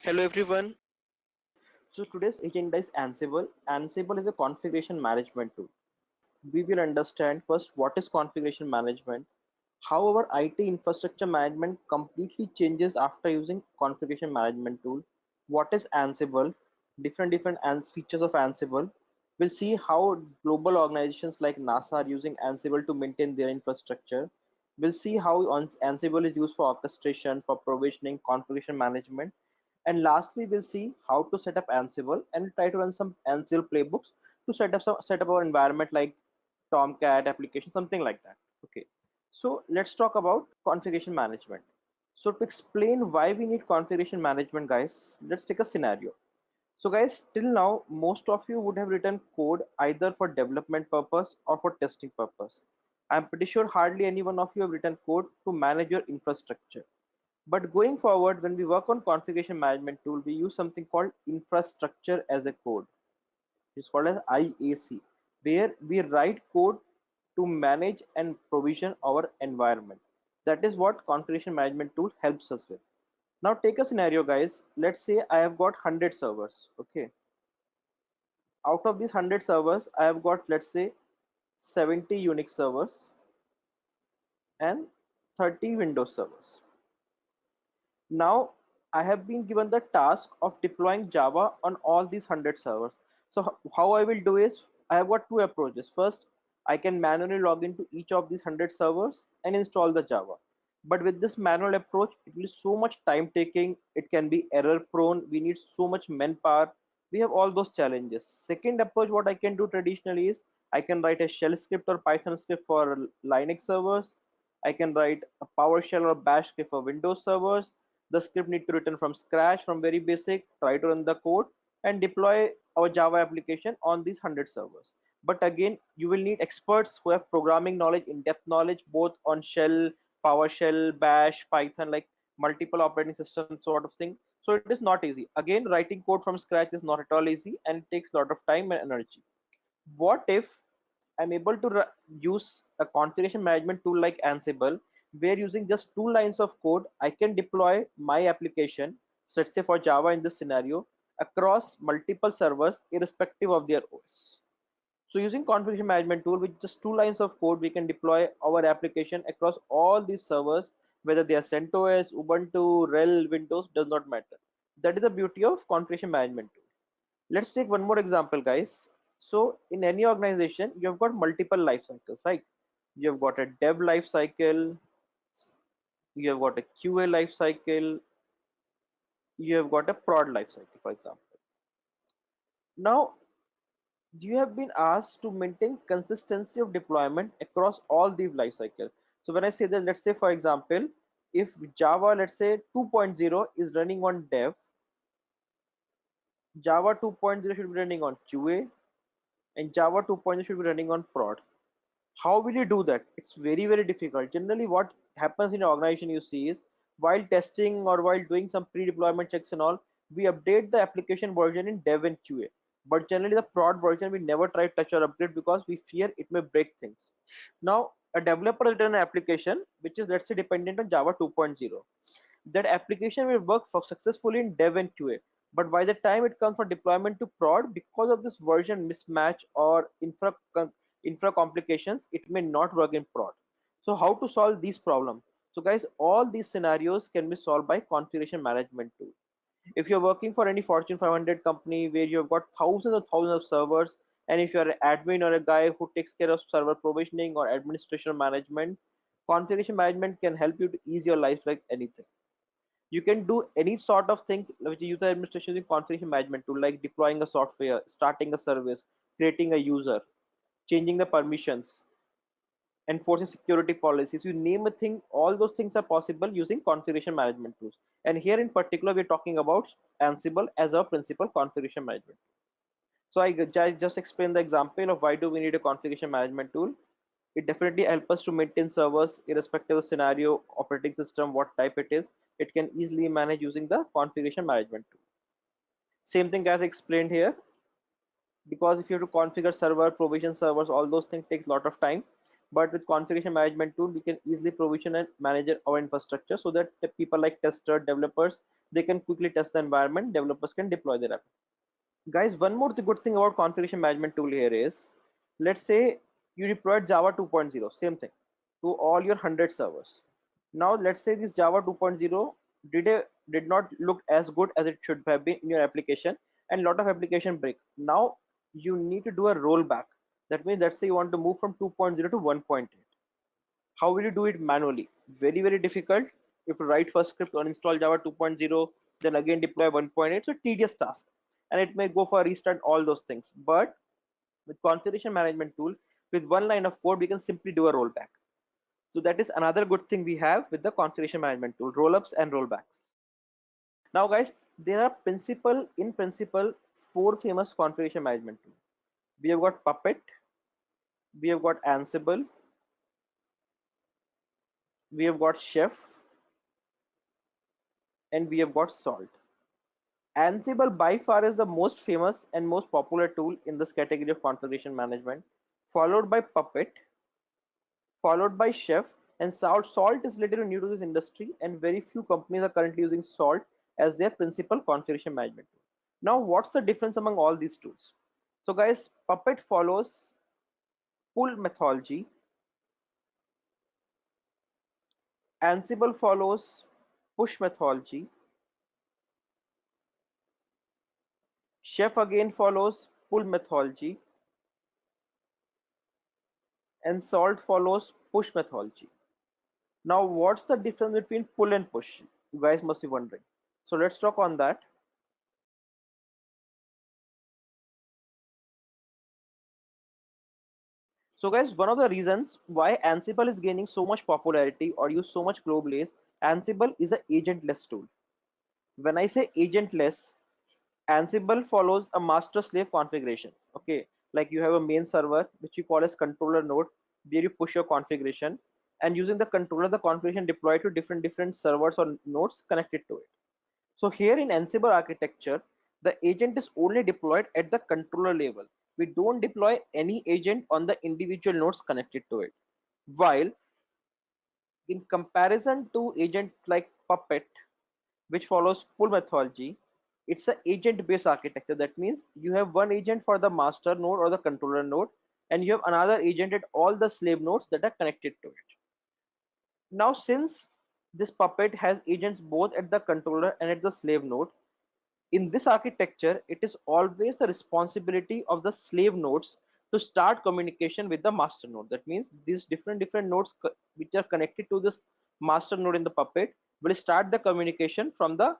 Hello everyone. So today's agenda is Ansible. Ansible is a configuration management tool. We will understand first what is configuration management, how our IT infrastructure management completely changes after using configuration management tool, what is Ansible, different features of Ansible. We'll see how global organizations like NASA are using Ansible to maintain their infrastructure. We'll see how Ansible is used for orchestration, for provisioning, configuration management. And lastly, we'll see how to set up Ansible and try to run some Ansible playbooks to set up our environment like Tomcat application, something like that. Okay. So let's talk about configuration management. So to explain why we need configuration management, guys, let's take a scenario. So guys, till now, most of you would have written code either for development purpose or for testing purpose. I'm pretty sure hardly any one of you have written code to manage your infrastructure. But going forward, when we work on configuration management tool, we use something called infrastructure as a code. It's called as IAC, where we write code to manage and provision our environment. That is what configuration management tool helps us with. Now take a scenario, guys. Let's say I have got 100 servers. Okay. Out of these 100 servers, I have got, let's say, 70 Unix servers and 30 Windows servers. Now I have been given the task of deploying Java on all these 100 servers. So how I will do is I have got two approaches. First, I can manually log into each of these 100 servers and install the Java. But with this manual approach, it will be so much time taking. It can be error prone. We need so much manpower. We have all those challenges. Second approach, what I can do traditionally is I can write a shell script or Python script for Linux servers. I can write a PowerShell or Bash script for Windows servers. The script need to written from scratch, from very basic, try to run the code and deploy our Java application on these 100 servers. But again, you will need experts who have programming knowledge, in-depth knowledge, both on shell, PowerShell, Bash, Python, like multiple operating system sort of thing. So it is not easy. Again, writing code from scratch is not at all easy and it takes a lot of time and energy. What if I'm able to use a configuration management tool like Ansible, where using just two lines of code, I can deploy my application, so let's say for Java in this scenario, across multiple servers irrespective of their OS. So using configuration management tool with just two lines of code, we can deploy our application across all these servers, whether they are CentOS, Ubuntu, RHEL, Windows, does not matter. That is the beauty of configuration management tool. Let's take one more example, guys. So in any organization, you have got multiple life cycles, right? You have got a dev life cycle, you have got a QA life cycle, you have got a prod life cycle, for example. Now, you have been asked to maintain consistency of deployment across all these life cycles. So when I say that, let's say, for example, if Java, let's say 2.0 is running on dev, Java 2.0 should be running on QA, and Java 2.0 should be running on prod. How will you do that? It's very difficult. Generally what happens in an organization you see is while testing or while doing some pre-deployment checks and all, we update the application version in dev and QA, but generally the prod version we never try to touch or upgrade because we fear it may break things. Now a developer has written an application which is, let's say, dependent on Java 2.0. That application will work for successfully in dev and QA, but by the time it comes for deployment to prod, because of this version mismatch or infra complications, it may not work in prod. So how to solve these problems? So guys, all these scenarios can be solved by configuration management tool. If you're working for any Fortune 500 company where you've got thousands of servers, and if you're an admin or a guy who takes care of server provisioning or administration management, configuration management can help you to ease your life like anything. You can do any sort of thing which user administration using configuration management tool, like deploying a software, starting a service, creating a user, changing the permissions, enforcing security policies. You name a thing, all those things are possible using configuration management tools. And here in particular, we're talking about Ansible as a principal configuration management. So I just explained the example of why do we need a configuration management tool. It definitely helps us to maintain servers irrespective of scenario, operating system, what type it is. It can easily manage using the configuration management tool. Same thing as explained here, because if you have to configure server, provision servers, all those things take a lot of time. but with configuration management tool, we can easily provision and manage our infrastructure so that the people like tester, developers, they can quickly test the environment, developers can deploy their app. Guys, one more good thing about configuration management tool here is, let's say you deployed Java 2.0, same thing, to all your 100 servers. Now let's say this Java 2.0 did not look as good as it should have been in your application, and a lot of application break. Now you need to do a rollback. That means, let's say you want to move from 2.0 to 1.8. How will you do it manually? Very, very difficult. If you write first script, uninstall Java 2.0, then again deploy 1.8, so tedious task, and it may go for a restart, all those things. But with configuration management tool, with one line of code, we can simply do a rollback. So that is another good thing we have with the configuration management tool, rollups and rollbacks. Now guys, there are in principle, four famous configuration management tools. We have got Puppet, we have got Ansible, we have got Chef, and we have got Salt. Ansible by far is the most famous and most popular tool in this category of configuration management, followed by Puppet, followed by Chef, and Salt. Salt is little new to this industry, and very few companies are currently using Salt as their principal configuration management tool. Now, what's the difference among all these tools? So guys, Puppet follows pull methodology, Ansible follows push methodology, Chef again follows pull methodology, and Salt follows push methodology. Now, what's the difference between pull and push? You guys must be wondering. So let's talk on that. So guys, one of the reasons why Ansible is gaining so much popularity or used so much globally is Ansible is an agentless tool. When I say agentless, Ansible follows a master slave configuration. Okay, like you have a main server which you call as controller node, where you push your configuration, and using the controller, the configuration deployed to different servers or nodes connected to it. So here in Ansible architecture, the agent is only deployed at the controller level. We don't deploy any agent on the individual nodes connected to it. While in comparison to agent like Puppet, which follows pull methodology, it's an agent based architecture. That means you have one agent for the master node or the controller node, and you have another agent at all the slave nodes that are connected to it. Now, since this Puppet has agents both at the controller and at the slave node, in this architecture, it is always the responsibility of the slave nodes to start communication with the master node. That means these different nodes which are connected to this master node in the Puppet will start the communication from the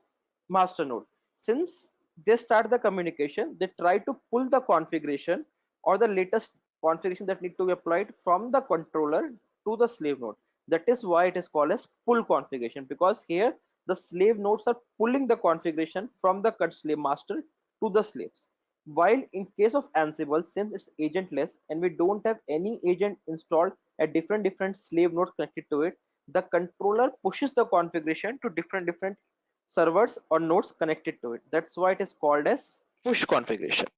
master node. Since they start the communication, they try to pull the configuration or the latest configuration that need to be applied from the controller to the slave node. That is why it is called as pull configuration, because here the slave nodes are pulling the configuration from the slave master to the slaves. While in case of Ansible, since it's agentless and we don't have any agent installed at different slave nodes connected to it, the controller pushes the configuration to different servers or nodes connected to it. That's why it is called as push configuration.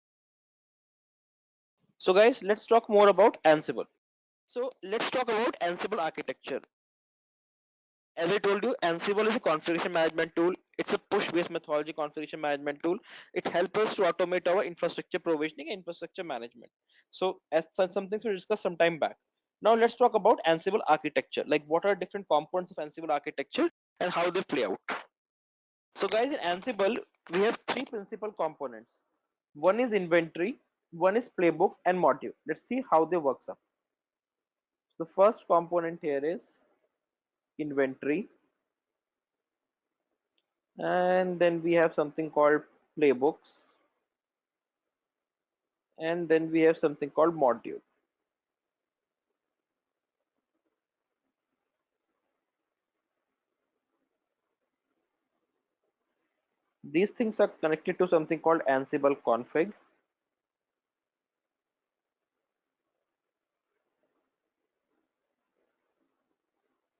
So guys, let's talk more about Ansible. So let's talk about Ansible architecture. As I told you, Ansible is a configuration management tool. It's a push-based methodology configuration management tool. It helps us to automate our infrastructure provisioning and infrastructure management. So as some things we discussed some time back. Now let's talk about Ansible architecture. Like what are different components of Ansible architecture and how they play out. So guys, in Ansible, we have three principal components. One is inventory, one is playbook and module. Let's see how they works up. The first component here is inventory, and then we have something called playbooks, and then we have something called module. These things are connected to something called Ansible config.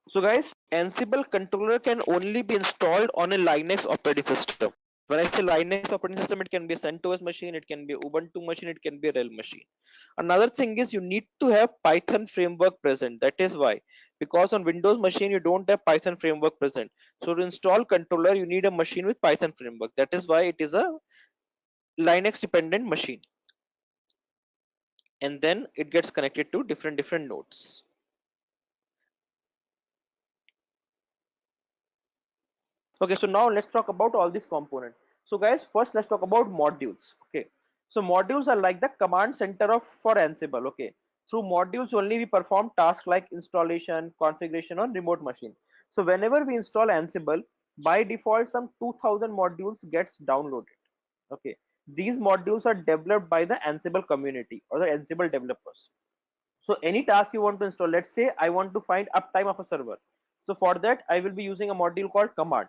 So guys, Ansible controller can only be installed on a Linux operating system. When I say Linux operating system, it can be a CentOS machine, it can be a Ubuntu machine, it can be a RHEL machine. Another thing is you need to have Python framework present. That is why, because on Windows machine you don't have Python framework present. So to install controller, you need a machine with Python framework. That is why it is a Linux dependent machine. And then it gets connected to different nodes. Okay, so now let's talk about all these components. So guys, first let's talk about modules. Okay, so modules are like the command center of for Ansible. Okay, through modules only we perform tasks like installation, configuration on remote machine. So whenever we install Ansible, by default some 2000 modules gets downloaded. Okay, these modules are developed by the Ansible community or the Ansible developers. So any task you want to install, let's say I want to find uptime of a server. So for that I will be using a module called command.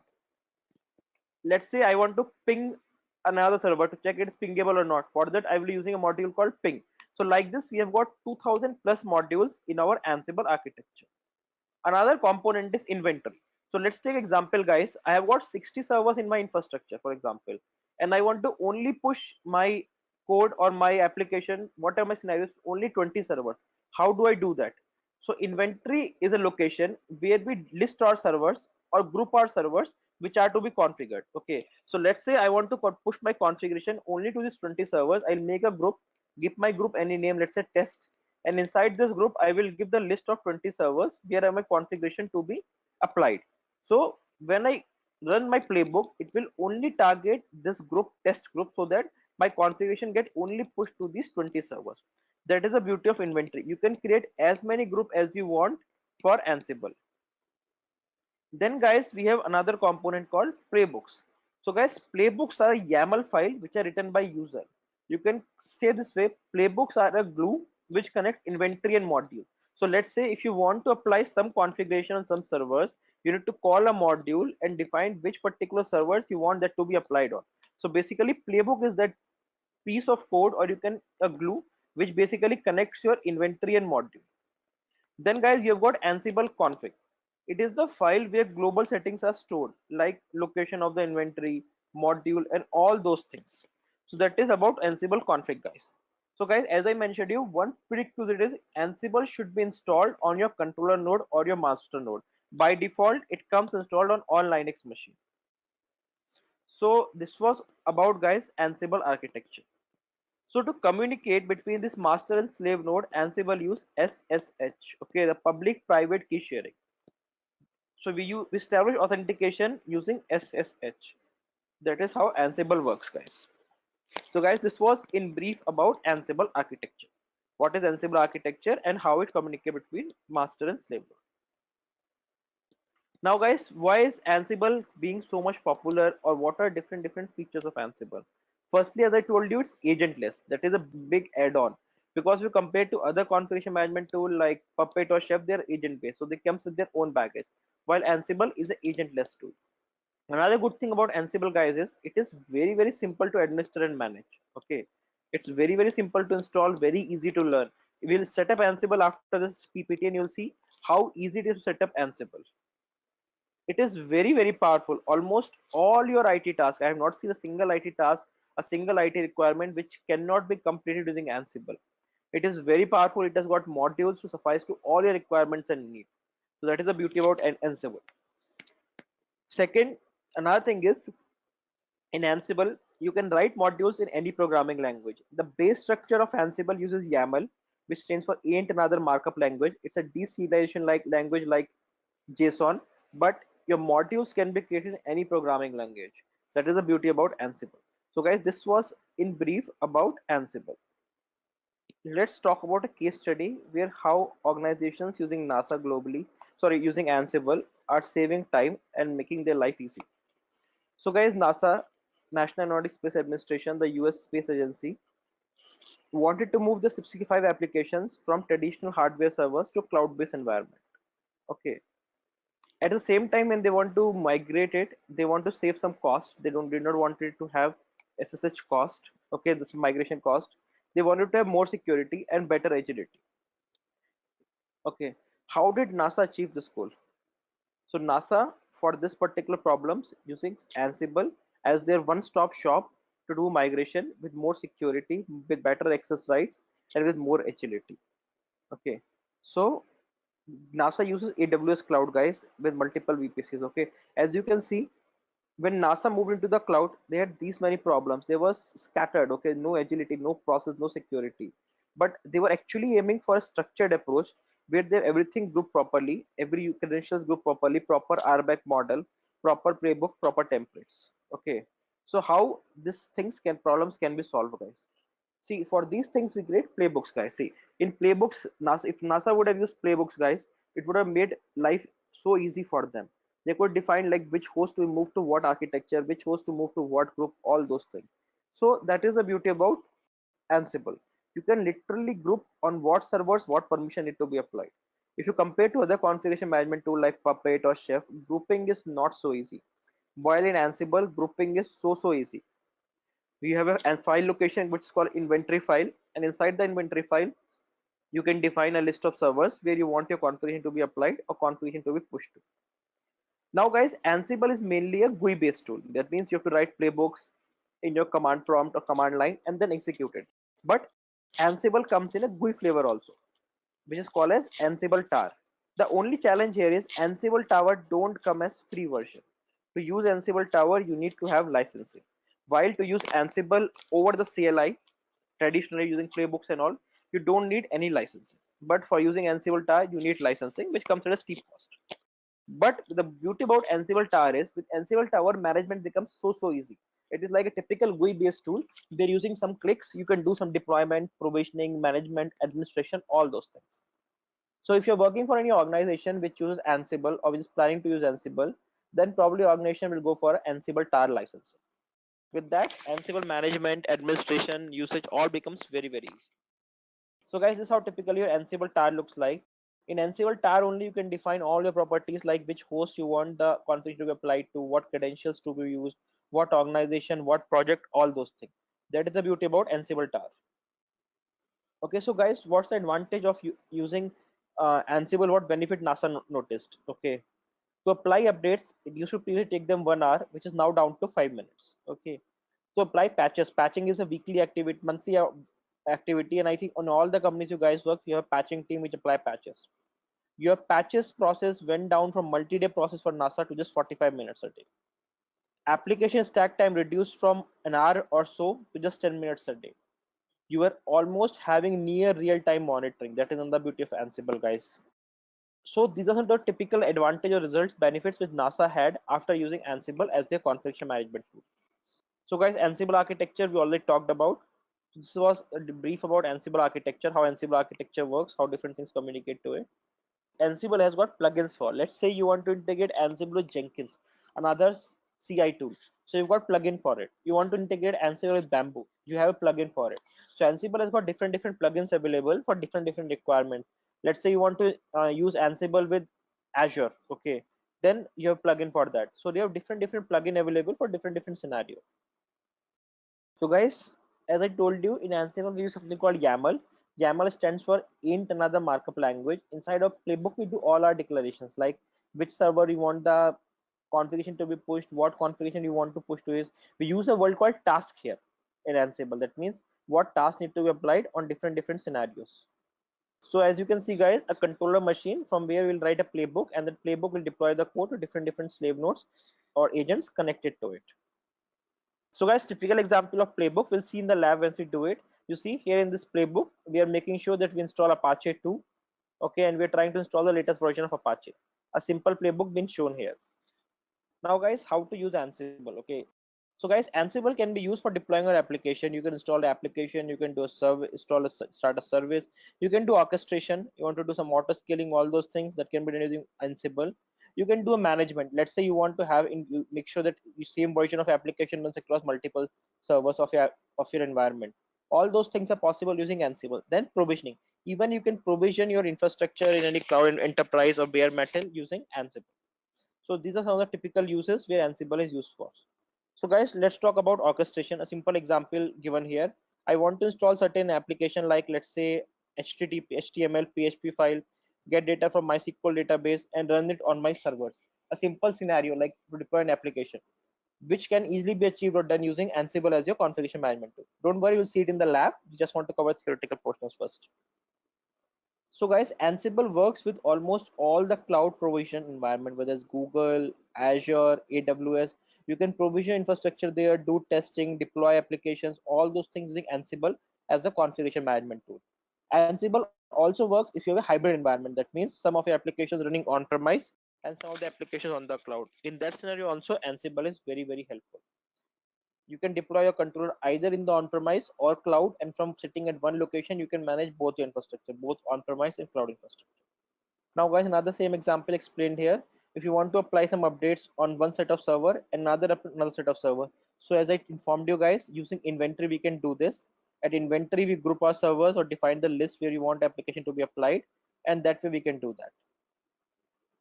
Let's say I want to ping another server to check it's pingable or not. For that I will be using a module called ping. So like this we have got 2000 plus modules in our Ansible architecture. Another component is inventory. So let's take example guys, I have got 60 servers in my infrastructure for example, and I want to only push my code or my application, whatever my scenarios, only 20 servers. How do I do that? So inventory is a location where we list our servers or group our servers which are to be configured. Okay, so let's say I want to push my configuration only to these 20 servers. I'll make a group, give my group any name, let's say test, and inside this group I will give the list of 20 servers where my configuration to be applied. So when I run my playbook, it will only target this group, test group, so that my configuration get only pushed to these 20 servers. That is the beauty of inventory. You can create as many group as you want for Ansible. Then guys, we have another component called playbooks. So guys, playbooks are a YAML file which are written by user. You can say this way, playbooks are a glue which connects inventory and module. So let's say if you want to apply some configuration on some servers, you need to call a module and define which particular servers you want that to be applied on. So basically playbook is that piece of code, or you can a glue which basically connects your inventory and module. Then guys, you've got Ansible config. It is the file where global settings are stored, like location of the inventory, module, and all those things. So that is about Ansible config, guys. So guys, as I mentioned you, one prerequisite is Ansible should be installed on your controller node or your master node. By default, it comes installed on all Linux machine. So this was about guys Ansible architecture. So to communicate between this master and slave node, Ansible use SSH, okay, the public private key sharing. So we establish authentication using SSH. That is how Ansible works, guys. So guys, this was in brief about Ansible architecture. What is Ansible architecture and how it communicates between master and slave node. Now guys, why is Ansible being so much popular, or what are different features of Ansible? Firstly, as I told you, it's agentless. That is a big add-on, because we compare to other configuration management tool like Puppet or Chef, they're agent based, so they comes with their own baggage, while Ansible is an agentless tool. Another good thing about Ansible guys is it is very simple to administer and manage. Okay, it's very simple to install, very easy to learn. We'll set up Ansible after this PPT and you'll see how easy it is to set up Ansible. It is very powerful. Almost all your IT tasks, I have not seen a single IT task, a single IT requirement which cannot be completed using Ansible. It is very powerful. It has got modules to suffice to all your requirements and needs. So that is the beauty about Ansible. Second, another thing is, in Ansible you can write modules in any programming language. The base structure of Ansible uses YAML, which stands for ain't another markup language. It's a deserialization like language like JSON, but your modules can be created in any programming language. That is the beauty about Ansible. So guys, this was in brief about Ansible. Let's talk about a case study where how organizations using NASA globally, sorry, using Ansible are saving time and making their life easy. So guys, NASA, National Aeronautics Space Administration, the US Space Agency, wanted to move the 65 applications from traditional hardware servers to cloud-based environment. Okay, at the same time, when they want to migrate it, they want to save some cost. They did not want it to have SSH cost, okay, this migration cost. They wanted to have more security and better agility. Okay, how did NASA achieve this goal? So NASA, for this particular problems, using Ansible as their one-stop shop to do migration with more security, with better access rights, and with more agility. Okay, so NASA uses AWS cloud, guys, with multiple VPCs. Okay, as you can see, when NASA moved into the cloud, they had these many problems. They were scattered. Okay, no agility, no process, no security. But they were actually aiming for a structured approach where they everything grouped properly, every credentials grouped properly, proper RBAC model, proper playbook, proper templates. Okay, so how these things can problems can be solved, guys? See, for these things we create playbooks, guys. See, in playbooks, NASA, if NASA would have used playbooks, guys, it would have made life so easy for them. They could define like which host to move to what architecture, which host to move to what group, all those things. So that is the beauty about Ansible. You can literally group on what servers what permission need to be applied. If you compare to other configuration management tool like Puppet or Chef, grouping is not so easy. While in Ansible, grouping is so easy. We have a file location which is called inventory file, and inside the inventory file you can define a list of servers where you want your configuration to be applied or configuration to be pushed to. Now guys, Ansible is mainly a GUI based tool. That means you have to write playbooks in your command prompt or command line and then execute it. But Ansible comes in a GUI flavor also, which is called as Ansible tar. The only challenge here is Ansible Tower don't come as free version. To use Ansible Tower, you need to have licensing. While to use Ansible over the CLI, traditionally using playbooks and all, you don't need any licensing. But for using Ansible Tower, you need licensing, which comes at a steep cost. But the beauty about Ansible Tower is with Ansible Tower, management becomes so easy. It is like a typical GUI based tool. They're using some clicks. You can do some deployment, provisioning, management, administration, all those things. So if you're working for any organization which uses Ansible or which is planning to use Ansible, then probably organization will go for Ansible tar license. With that, Ansible management, administration, usage all becomes very easy. So guys, this is how typically your Ansible tar looks like. In Ansible tar only you can define all your properties like which host you want the configuration to be applied to, what credentials to be used, what organization, what project, all those things. That is the beauty about Ansible tar. Okay, so guys, what's the advantage of using Ansible? What benefit NASA noticed? Okay, to apply updates, it used to previously take them 1 hour, which is now down to 5 minutes. Okay, to apply patches, patching is a weekly activity, monthly activity, and I think on all the companies you guys work, you have patching team which apply patches. Your patches process went down from multi-day process for NASA to just 45 minutes a day. Application stack time reduced from an hour or so to just 10 minutes a day. You are almost having near real-time monitoring. That is another beauty of Ansible, guys. So these are some of the typical advantage or results benefits which NASA had after using Ansible as their configuration management tool. So guys, Ansible architecture we already talked about. This was a brief about Ansible architecture, how Ansible architecture works, how different things communicate to it. Ansible has got plugins for. Let's say you want to integrate Ansible with Jenkins, another CI tool. So you've got plugin for it. You want to integrate Ansible with Bamboo. You have a plugin for it. So Ansible has got different plugins available for different requirements. Let's say you want to use Ansible with Azure. Okay, then you have plugin for that. So they have different plugin available for different scenario. So guys, as I told you, in Ansible we use something called YAML. YAML stands for int another markup language. Inside of playbook we do all our declarations like which server you want the configuration to be pushed, what configuration you want to push to is. We use a word called task here in Ansible. That means what tasks need to be applied on different scenarios. So as you can see guys, a controller machine from where we'll write a playbook, and that playbook will deploy the code to different slave nodes or agents connected to it. So guys, typical example of playbook we'll see in the lab once we do it. You see here in this playbook, we are making sure that we install Apache 2. Okay, and we're trying to install the latest version of Apache. A simple playbook being shown here. Now guys, how to use Ansible? Okay, so guys, Ansible can be used for deploying your application. You can install the application, you can do a server, start a service, you can do orchestration, you want to do some auto scaling, all those things that can be done using Ansible. You can do a management. Let's say you want to have you make sure that the same version of application runs across multiple servers of your environment. All those things are possible using Ansible. Then provisioning. Even you can provision your infrastructure in any cloud enterprise or bare metal using Ansible. So these are some of the typical uses where Ansible is used for. So guys, let's talk about orchestration. A simple example given here. I want to install certain application like let's say HTTP, HTML, PHP file, get data from MySQL database and run it on my servers. A simple scenario like to deploy an application. which can easily be achieved or done using Ansible as your configuration management tool. Don't worry, you'll see it in the lab. You just want to cover theoretical portions first. So guys, Ansible works with almost all the cloud provision environment, whether it's Google, Azure, AWS. You can provision infrastructure there, do testing, deploy applications, all those things using Ansible as a configuration management tool. Ansible also works if you have a hybrid environment. That means some of your applications running on-premise and some of the applications on the cloud. In that scenario also, Ansible is very, very helpful. You can deploy your controller either in the on-premise or cloud, and from sitting at one location, you can manage both your infrastructure, both on-premise and cloud infrastructure. Now guys, another same example explained here. If you want to apply some updates on one set of server and another set of server. So as I informed you guys, using inventory, we can do this. At inventory, we group our servers or define the list where you want application to be applied, and that way we can do that.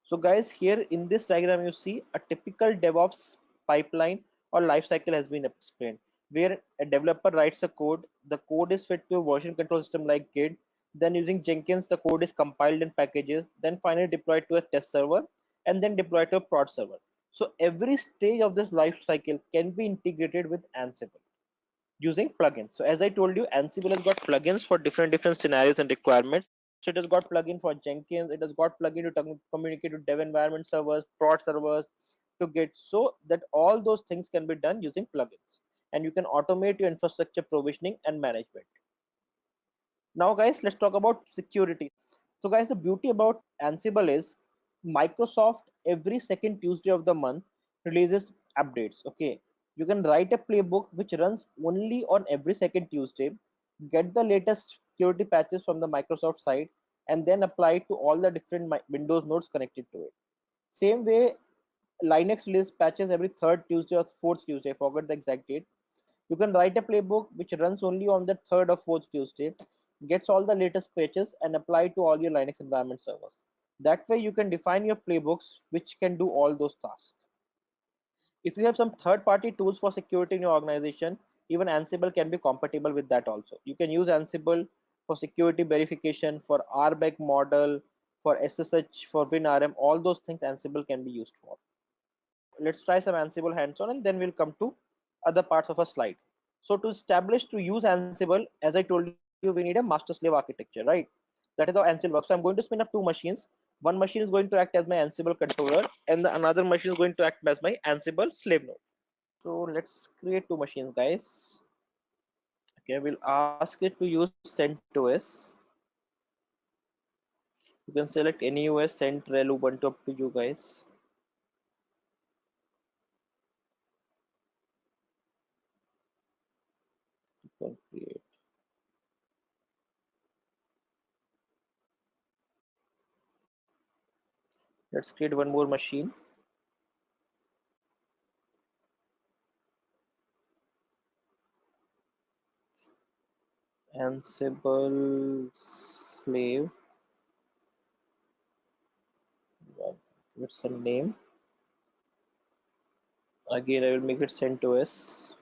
So guys, here in this diagram, you see a typical DevOps pipeline or lifecycle has been explained, where a developer writes a code, the code is fed to a version control system like Git, then using Jenkins, the code is compiled in packages, then finally deployed to a test server, and then deployed to a prod server. So every stage of this lifecycle can be integrated with Ansible using plugins. So as I told you, Ansible has got plugins for different scenarios and requirements. So it has got plugin for Jenkins, it has got plugin to communicate with dev environment servers, prod servers, to Git, so that all those things can be done using plugins, and you can automate your infrastructure provisioning and management. Now guys, let's talk about security. So guys, the beauty about Ansible is Microsoft every second Tuesday of the month releases updates. Okay, you can write a playbook which runs only on every second Tuesday, get the latest security patches from the Microsoft site, and then apply it to all the different Windows nodes connected to it. Same way, Linux release patches every third Tuesday or fourth Tuesday, I forgot the exact date. You can write a playbook which runs only on the third or fourth Tuesday, gets all the latest patches, and apply to all your Linux environment servers. That way you can define your playbooks which can do all those tasks. If you have some third-party tools for security in your organization, even Ansible can be compatible with that also. You can use Ansible for security verification, for RBAC model, for SSH, for WinRM, all those things Ansible can be used for. Let's try some Ansible hands-on, and then we'll come to other parts of a slide. So to establish to use Ansible, as I told you, we need a master-slave architecture, right? That is how Ansible works. So I'm going to spin up two machines. One machine is going to act as my Ansible controller, and the another machine is going to act as my Ansible slave node. So let's create two machines, guys. Okay, we'll ask it to use CentOS. You can select any OS, CentRel, Ubuntu, up to you guys. You can create. Let's create one more machine. Ansible slave. What's the name? Again, I will make it CentOS.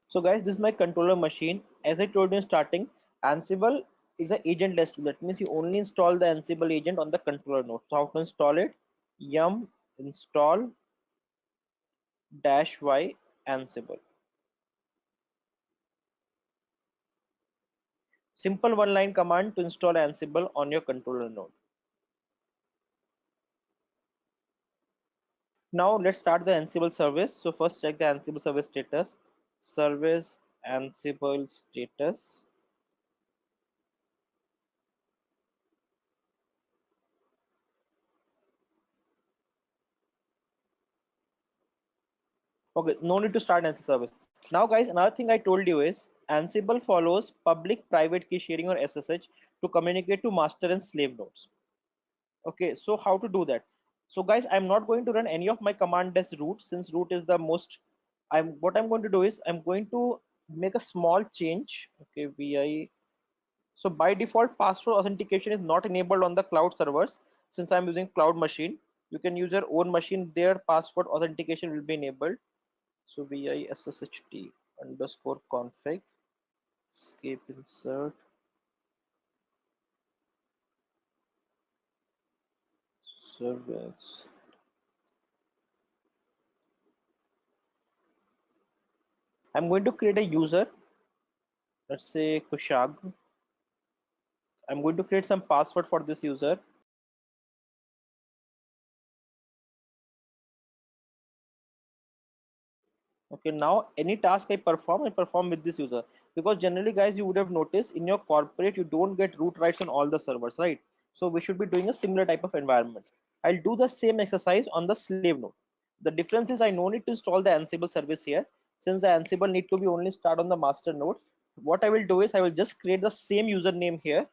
So guys, this is my controller machine. As I told you in starting, Ansible is an agentless tool. That means you only install the Ansible agent on the controller node. So how to install it? Yum install -y Ansible. Simple one-line command to install Ansible on your controller node. Now let's start the Ansible service. So first check the Ansible service status. Service Ansible status. Okay, no need to start Ansible service. Now guys, another thing I told you is Ansible follows public private key sharing or SSH to communicate to master and slave nodes. Okay, so how to do that? So guys, I'm not going to run any of my command as root, since root is the most. What I'm going to do is I'm going to make a small change. Okay, vi. So by default, password authentication is not enabled on the cloud servers. Since I'm using cloud machine, you can use your own machine there. Password authentication will be enabled. So vi ssh underscore config escape insert service. I'm going to create a user. Let's say 𝐶𝐝𝐿. I'm going to create some password for this user. Okay, now any task I perform with this user, because generally guys, you would have noticed in your corporate, you don't get root rights on all the servers, right? So we should be doing a similar type of environment. I'll do the same exercise on the slave node. The difference is I no need to install the Ansible service here, since the Ansible need to be only start on the master node. What I will do is I will just create the same username here.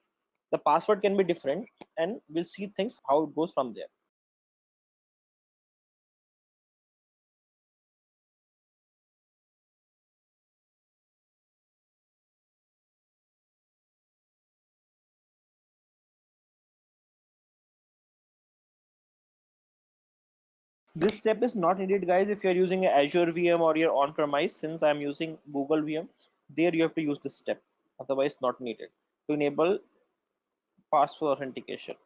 The password can be different, and we'll see things how it goes from there. This step is not needed guys if you're using an Azure VM or you're on premise. Since I'm using Google VM, there you have to use this step, otherwise not needed to enable password authentication.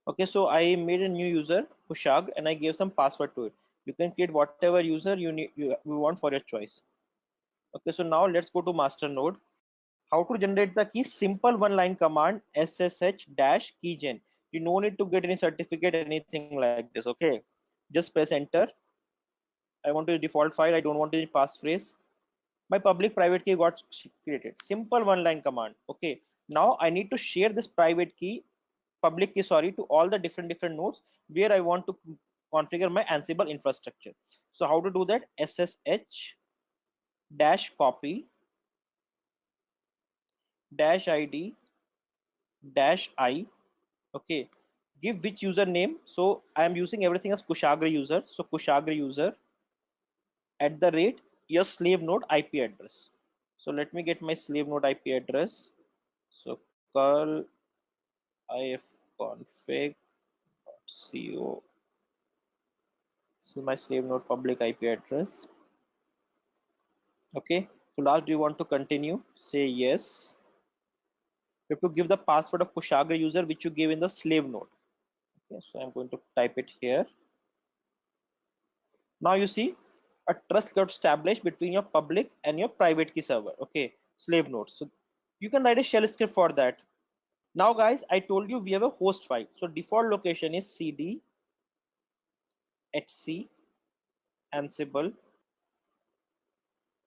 Okay, so I made a new user 𝐶𝐝𝐿 and I gave some password to it. You can create whatever user you want for your choice. Okay, so now let's go to master node. How to generate the key? Simple one line command ssh-𝐾𝐝. You no need to get any certificate, anything like this. Okay, just press enter. I want to default file. I don't want any passphrase. My public private key got created. Simple one line command. Okay, now I need to share this private key, public key, sorry, to all the different nodes where I want to configure my Ansible infrastructure. So how to do that? ssh dash copy dash id dash I. Okay, give which username. So I am using everything as 𝐶𝐝𝐿 user. So 𝐶𝐝𝐿 user at the rate your slave node IP address. So let me get my slave node IP address. So curl ifconfig.co. This is my slave node public IP address. Okay. So last, do you want to continue? Say yes. You have to give the password of 𝐶𝐝𝐿 user which you gave in the slave node. Okay. So I'm going to type it here. Now you see a trust got established between your public and your private key server. Okay. Slave node. So you can write a shell script for that. Now guys, I told you we have a host file. So default location is cd /etc ansible.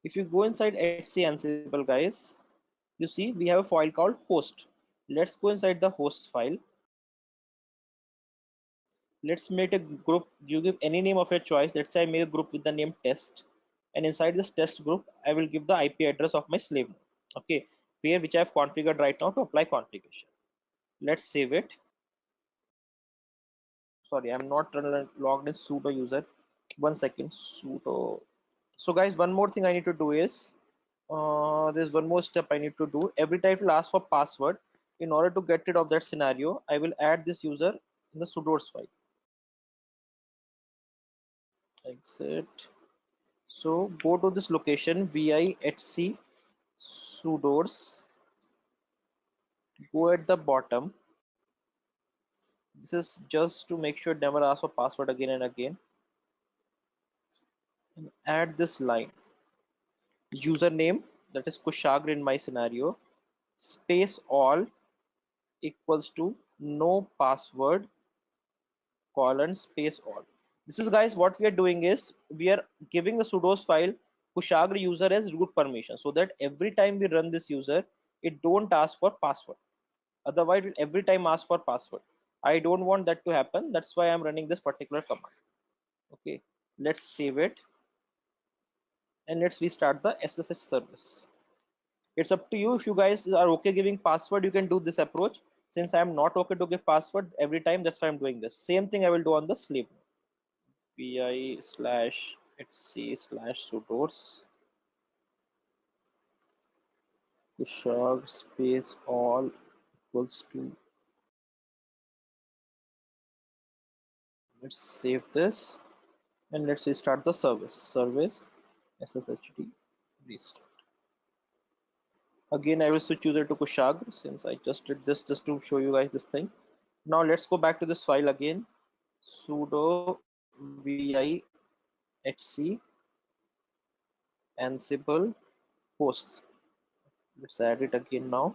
If you go inside /etc ansible guys, you see we have a file called host. Let's go inside the host file. Let's make a group. You give any name of your choice. Let's say I make a group with the name test, and inside this test group I will give the IP address of my slave node. Okay, where which I have configured right now to apply configuration. Let's save it. Sorry, I'm not logged in sudo user. One second, sudo. So guys, one more thing I need to do is there's one more step I need to do. Every time it will ask for password. In order to get rid of that scenario, I will add this user in the sudoers file. Exit. So go to this location vi etc sudoers. Go at the bottom. This is just to make sure it never asks for password again and again. And add this line. Username, that is 𝐶𝐝𝐿 in my scenario, space all equals to no password colon space all. This is guys what we are doing is we are giving the sudoers file 𝐶𝐝𝐿 user as root permission, so that every time we run this user it don't ask for password. Otherwise it every time ask for password. I don't want that to happen. That's why I'm running this particular command. Okay, let's save it and let's restart the SSH service. It's up to you. If you guys are okay giving password, you can do this approach. Since I'm not okay to give password every time, that's why I'm doing this. Same thing I will do on the slave node. vi/etc/sudoers 𝐿 space all equals to, let's save this and let's restart the service sshd restart. Again I will switch user to 𝐂𝐿 since I just did this just to show you guys this thing. Now let's go back to this file again, sudo vi /etc ansible posts. Let's add it again now.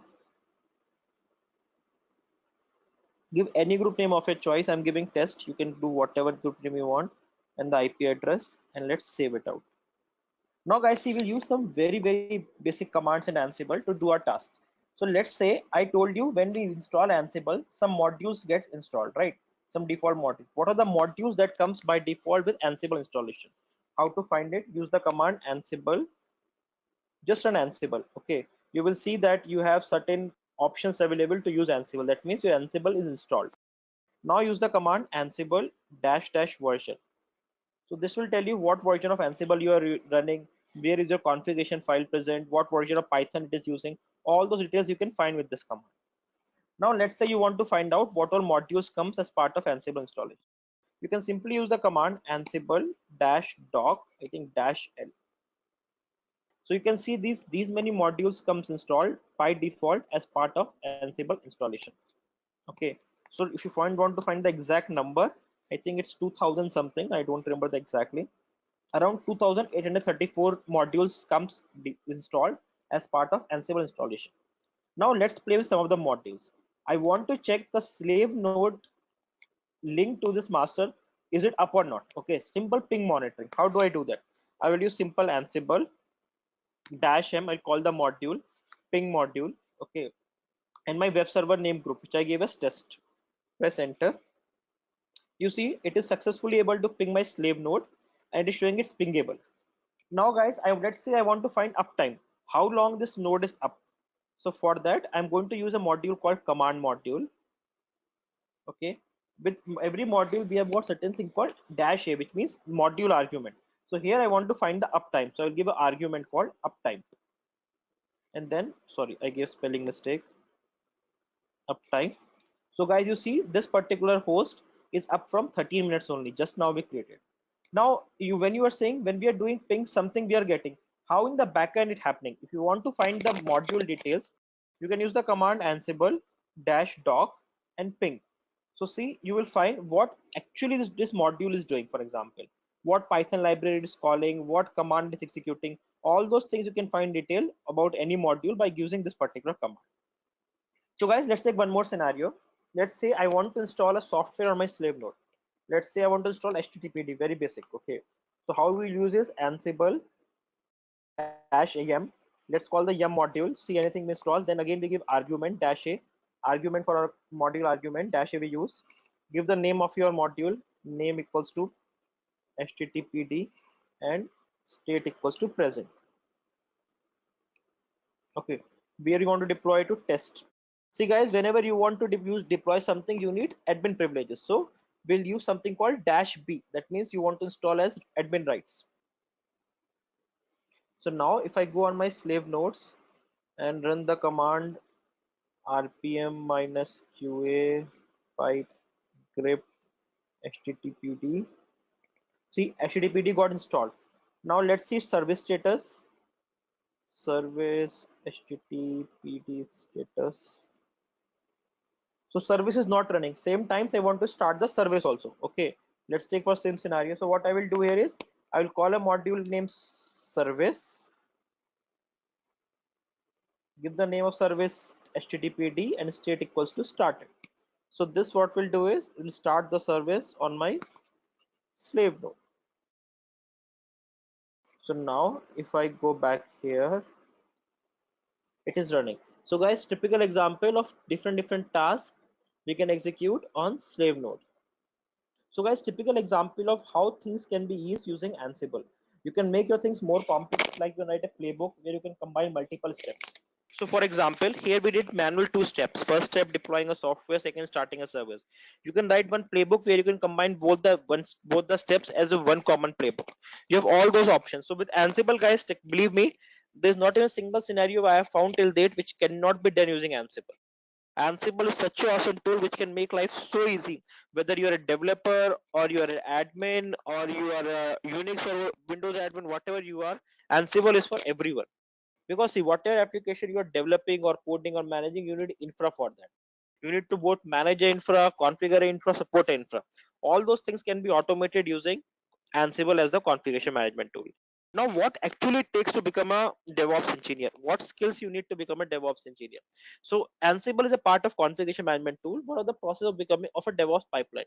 Give any group name of your choice. I'm giving test. You can do whatever group name you want and the IP address, and let's save it out. Now guys, we will use some very basic commands in Ansible to do our task. So let's say I told you when we install Ansible, some modules gets installed, right? Some default module. What are the modules that comes by default with Ansible installation? How to find it? Use the command Ansible. Just run Ansible. Okay, you will see that you have certain options available to use Ansible. That means your Ansible is installed. Now use the command Ansible -- version. So this will tell you what version of Ansible you are running, where is your configuration file present, what version of Python it is using. All those details you can find with this command. Now let's say you want to find out what all modules comes as part of Ansible installation. You can simply use the command Ansible -doc, I think -l. So you can see these many modules comes installed by default as part of Ansible installation. Okay, so if you want to find the exact number, I think it's 2000 something, I don't remember the exactly. Around 2834 modules comes installed as part of Ansible installation. Now let's play with some of the modules. I want to check the slave node link to this master, is it up or not? Okay, simple ping monitoring. How do I do that? I will use simple Ansible -m. I'll call the module ping module. Okay, and my web server name group, which I gave as test. Press enter. You see it is successfully able to ping my slave node and it is showing it's pingable. Now guys, let's say I want to find uptime, how long this node is up. So for that I'm going to use a module called command module. Okay, with every module we have got certain thing called -a, which means module argument. So here I want to find the uptime, so I'll give an argument called uptime, and then sorry, I gave spelling mistake, uptime. So guys, you see this particular host is up from 13 minutes only, just now we created. Now when you are saying when we are doing ping something we are getting, how in the backend it happening? If you want to find the module details, you can use the command Ansible -doc and ping. So see, you will find what actually this module is doing. For example, what Python library it is calling, what command it is executing. All those things you can find detail about any module by using this particular command. So guys, let's take one more scenario. Let's say I want to install a software on my slave node. Let's say I want to install HTTPD, very basic. Okay, so how we use is Ansible -am. Let's call the yum module. See anything we install. Then again we give argument -a. Argument for our module argument -a we use. Give the name of your module. Name equals to HTTPD and state equals to present. Okay, where you want to deploy to test. See guys, whenever you want to deploy something, you need admin privileges. So we'll use something called -b. That means you want to install as admin rights. So now if I go on my slave nodes and run the command rpm -qa pipe grep httpd, see httpd got installed. Now let's see service status. Service httpd status. So service is not running. Same times I want to start the service also. Okay, let's take for same scenario. So what I will do here is I will call a module named service, give the name of service httpd and state equals to started. So this what we'll do is we'll start the service on my slave node. So now if I go back here, it is running. So guys, typical example of different tasks we can execute on slave node. So guys, typical example of how things can be eased using Ansible. You can make your things more complex, like you write a playbook where you can combine multiple steps. So for example, here we did manual 2 steps. First step deploying a software, second starting a service. You can write one playbook where you can combine both the steps as a one common playbook. You have all those options. So with Ansible guys, believe me, There's not even a single scenario I have found till date which cannot be done using Ansible. Ansible is such an awesome tool which can make life so easy. Whether you're a developer or you're an admin or you are a Unix or Windows admin, whatever you are, Ansible is for everyone. Because see, whatever application you're developing or coding or managing, you need infra for that. You need to both manage infra, configure infra, support infra. All those things can be automated using Ansible as the configuration management tool. Now, what actually it takes to become a DevOps engineer? What skills you need to become a DevOps engineer? So, Ansible is a part of configuration management tool. What are the process of becoming of a DevOps pipeline?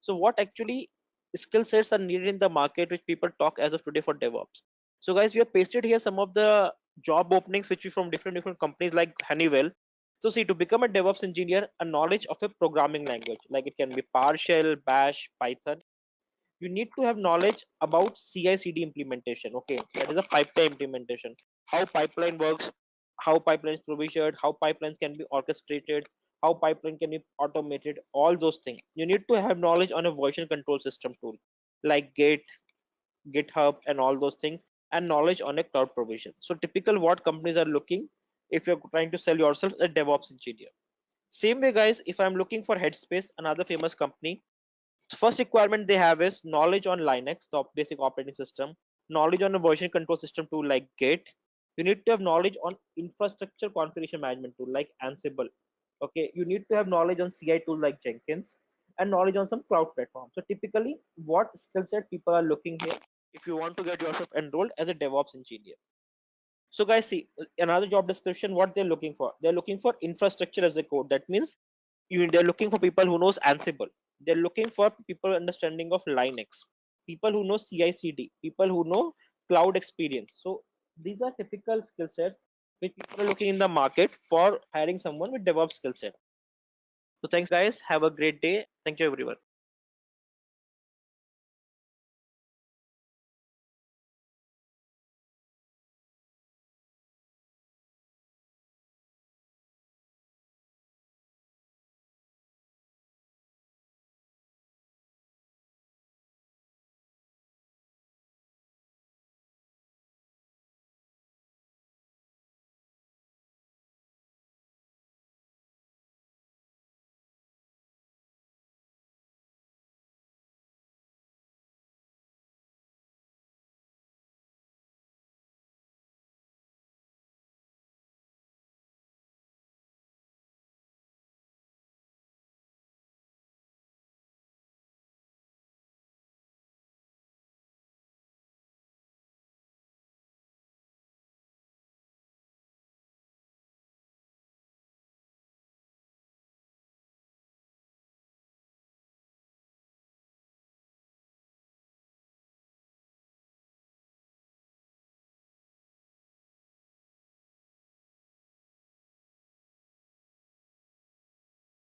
So, what actually skill sets are needed in the market which people talk as of today for DevOps? So, guys, we have pasted here some of the job openings which we from different companies like Honeywell. So, see, to become a DevOps engineer, a knowledge of a programming language like it can be PowerShell, Bash, Python. You need to have knowledge about CI/CD implementation. Okay, that is a pipeline implementation. How pipeline works, how pipelines provisioned, how pipelines can be orchestrated, how pipeline can be automated. All those things. You need to have knowledge on a version control system tool like Git, GitHub, and all those things, and knowledge on a cloud provision. So typical what companies are looking if you're trying to sell yourself as a DevOps engineer. Same way, guys, if I'm looking for Headspace, another famous company, so first requirement they have is knowledge on Linux, the basic operating system, knowledge on a version control system tool like Git. You need to have knowledge on infrastructure configuration management tool like Ansible. Okay, you need to have knowledge on CI tool like Jenkins and knowledge on some cloud platform. So typically, what skill set people are looking here if you want to get yourself enrolled as a DevOps engineer. So guys, see another job description. What they're looking for? They're looking for infrastructure as a code. That means they're looking for people who knows Ansible. They're looking for people understanding of Linux, people who know CI/CD, people who know cloud experience. So these are typical skill sets which people are looking in the market for hiring someone with DevOps skill set. So thanks guys. Have a great day. Thank you everyone.